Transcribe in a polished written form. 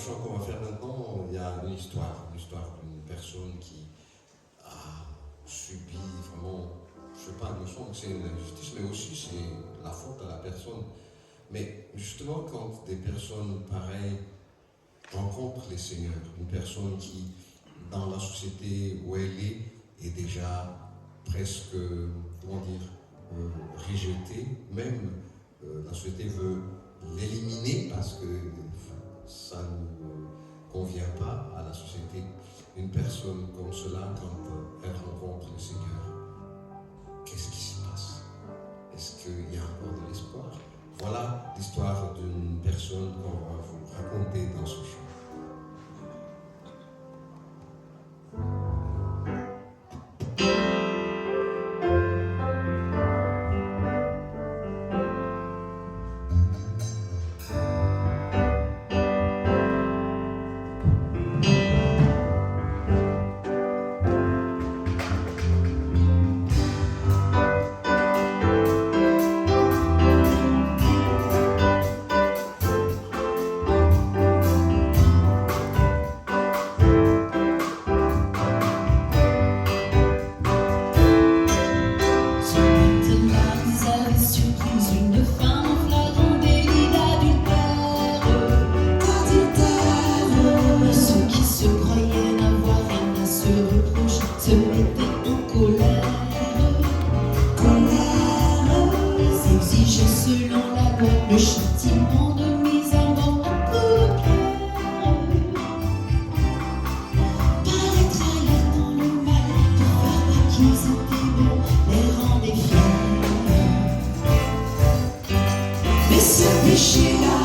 chant qu'on va faire maintenant, il y a une histoire d'une personne qui a subi vraiment, je sais pas, il me semble que c'est une injustice, mais aussi c'est la faute à la personne. Mais justement, quand des personnes pareilles rencontrent les seigneurs, une personne qui, dans la société où elle est déjà presque, comment dire, rejetée, même la société veut l'éliminer parce que ça ne convient pas à la société. Une personne comme cela, quand elle rencontre le Seigneur, qu'est-ce qui se passe? Est-ce qu'il y a encore de l'espoir? Voilà l'histoire d'une personne qu'on va vous raconter dans ce chant. Le châtiment de mise à mort à coups de pierre. Paraître ailleurs dans le mal, pour faire voir qu'ils étaient bons, les rendait fiers. Mais ce péché-là